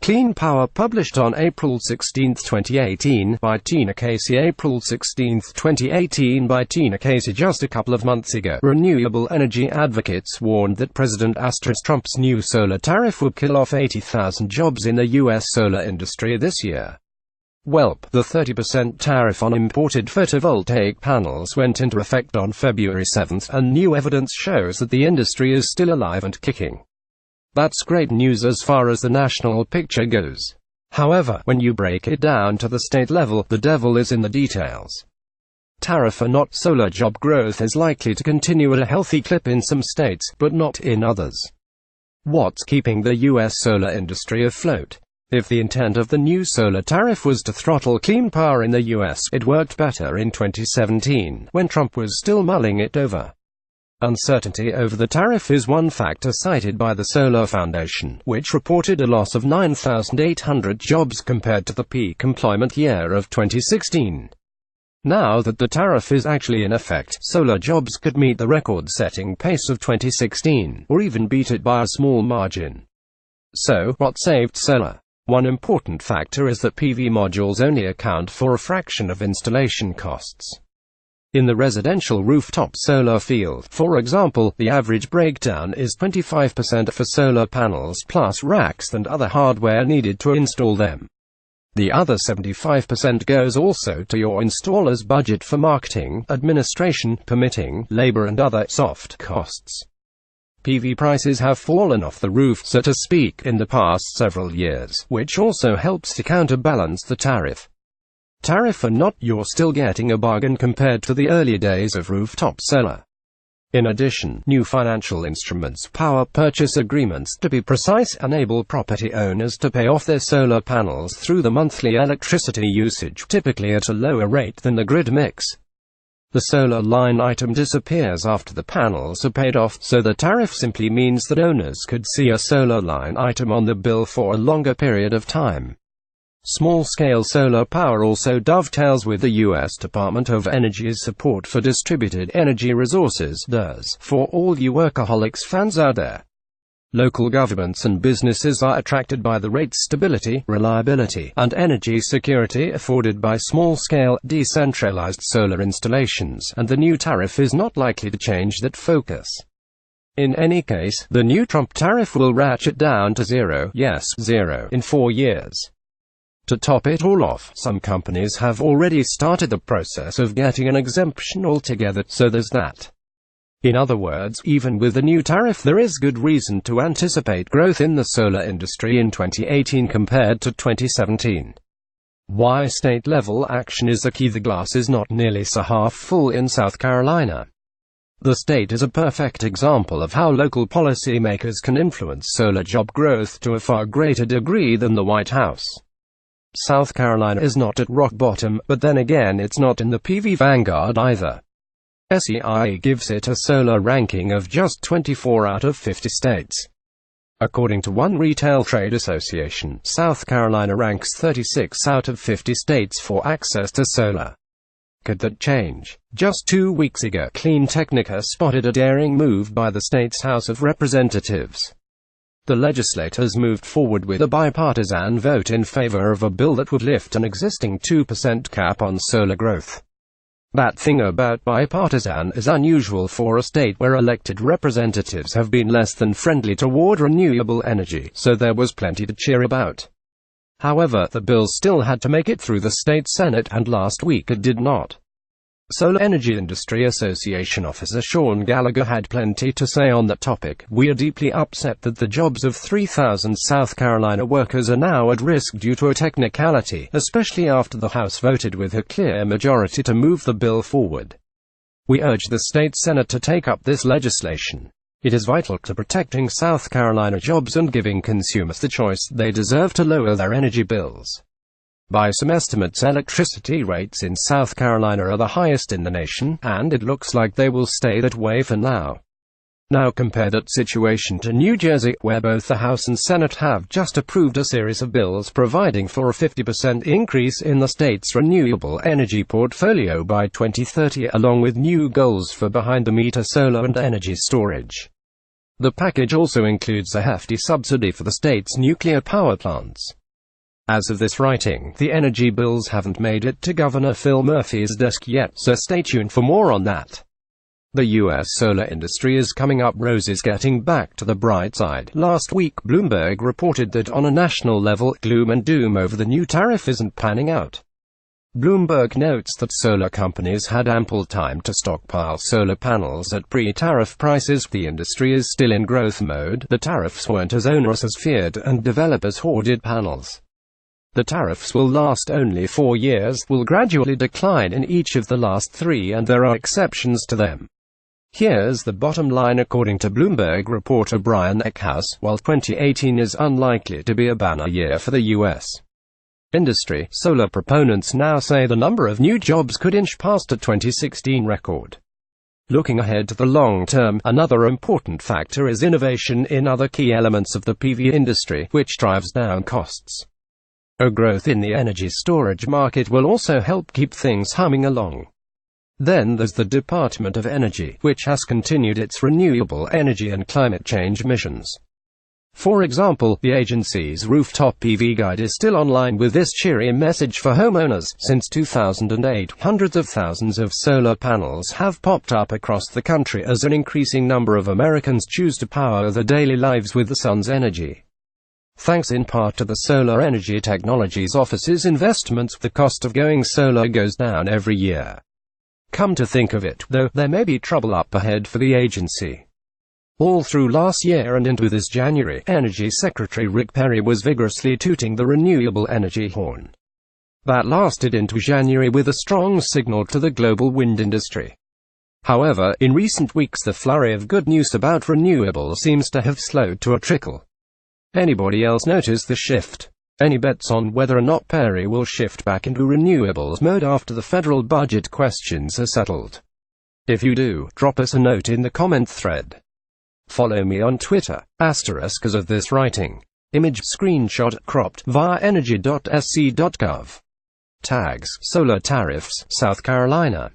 Clean Power, published on April 16, 2018, by Tina Casey. April 16, 2018, by Tina Casey. Just a couple of months ago, renewable energy advocates warned that President Trump's new solar tariff would kill off 80,000 jobs in the U.S. solar industry this year. Welp, the 30% tariff on imported photovoltaic panels went into effect on February 7, and new evidence shows that the industry is still alive and kicking. That's great news as far as the national picture goes. However, when you break it down to the state level, the devil is in the details. Tariff or not, solar job growth is likely to continue at a healthy clip in some states, but not in others. What's keeping the U.S. solar industry afloat? If the intent of the new solar tariff was to throttle clean power in the U.S., it worked better in 2017, when Trump was still mulling it over. Uncertainty over the tariff is one factor cited by the Solar Foundation, which reported a loss of 9,800 jobs compared to the peak employment year of 2016. Now that the tariff is actually in effect, solar jobs could meet the record-setting pace of 2016, or even beat it by a small margin. So, what saved solar? One important factor is that PV modules only account for a fraction of installation costs. In the residential rooftop solar field, for example, the average breakdown is 25% for solar panels plus racks and other hardware needed to install them. The other 75% goes also to your installer's budget for marketing, administration, permitting, labor and other soft costs. PV prices have fallen off the roof, so to speak, in the past several years, which also helps to counterbalance the tariff. Tariff or not, you're still getting a bargain compared to the early days of rooftop solar. In addition, new financial instruments, power purchase agreements to be precise, enable property owners to pay off their solar panels through the monthly electricity usage, typically at a lower rate than the grid mix. The solar line item disappears after the panels are paid off, so the tariff simply means that owners could see a solar line item on the bill for a longer period of time. Small-scale solar power also dovetails with the U.S. Department of Energy's support for distributed energy resources, DERS, for all you workaholics fans out there. Local governments and businesses are attracted by the rate stability, reliability, and energy security afforded by small-scale, decentralized solar installations, and the new tariff is not likely to change that focus. In any case, the new Trump tariff will ratchet down to zero, yes, zero, in 4 years. To top it all off, some companies have already started the process of getting an exemption altogether, so there's that. In other words, even with the new tariff, there is good reason to anticipate growth in the solar industry in 2018 compared to 2017. Why state-level action is the key? The glass is not nearly so half full in South Carolina. The state is a perfect example of how local policymakers can influence solar job growth to a far greater degree than the White House. South Carolina is not at rock bottom, but then again it's not in the PV vanguard either. SEIA gives it a solar ranking of just 24 out of 50 states. According to one retail trade association, South Carolina ranks 36 out of 50 states for access to solar. Could that change? Just 2 weeks ago, Clean Technica spotted a daring move by the state's House of Representatives. The legislators moved forward with a bipartisan vote in favor of a bill that would lift an existing 2% cap on solar growth. That thing about bipartisan is unusual for a state where elected representatives have been less than friendly toward renewable energy, so there was plenty to cheer about. However, the bill still had to make it through the state Senate, and last week it did not. Solar Energy Industry Association officer Sean Gallagher had plenty to say on that topic. "We are deeply upset that the jobs of 3,000 South Carolina workers are now at risk due to a technicality, especially after the House voted with a clear majority to move the bill forward. We urge the state Senate to take up this legislation. It is vital to protecting South Carolina jobs and giving consumers the choice they deserve to lower their energy bills." By some estimates, electricity rates in South Carolina are the highest in the nation, and it looks like they will stay that way for now. Now compare that situation to New Jersey, where both the House and Senate have just approved a series of bills providing for a 50% increase in the state's renewable energy portfolio by 2030, along with new goals for behind-the-meter solar and energy storage. The package also includes a hefty subsidy for the state's nuclear power plants. As of this writing, the energy bills haven't made it to Governor Phil Murphy's desk yet, so stay tuned for more on that. The U.S. solar industry is coming up roses, getting back to the bright side. Last week, Bloomberg reported that on a national level, gloom and doom over the new tariff isn't panning out. Bloomberg notes that solar companies had ample time to stockpile solar panels at pre-tariff prices. The industry is still in growth mode. The tariffs weren't as onerous as feared, and developers hoarded panels. The tariffs will last only 4 years, will gradually decline in each of the last 3, and there are exceptions to them. Here's the bottom line according to Bloomberg reporter Brian Eckhouse. While 2018 is unlikely to be a banner year for the U.S. industry, solar proponents now say the number of new jobs could inch past a 2016 record. Looking ahead to the long term, another important factor is innovation in other key elements of the PV industry, which drives down costs. A growth in the energy storage market will also help keep things humming along. Then there's the Department of Energy, which has continued its renewable energy and climate change missions. For example, the agency's rooftop PV guide is still online with this cheery message for homeowners. Since 2008, hundreds of thousands of solar panels have popped up across the country as an increasing number of Americans choose to power their daily lives with the sun's energy. Thanks in part to the Solar Energy Technologies Office's investments, the cost of going solar goes down every year. Come to think of it, though, there may be trouble up ahead for the agency. All through last year and into this January, Energy Secretary Rick Perry was vigorously tooting the renewable energy horn. That lasted into January with a strong signal to the global wind industry. However, in recent weeks the flurry of good news about renewables seems to have slowed to a trickle. Anybody else notice the shift? Any bets on whether or not Perry will shift back into renewables mode after the federal budget questions are settled? If you do, drop us a note in the comment thread. Follow me on Twitter, as of this writing. Image screenshot cropped via energy.sc.gov. Tags: Solar Tariffs, South Carolina.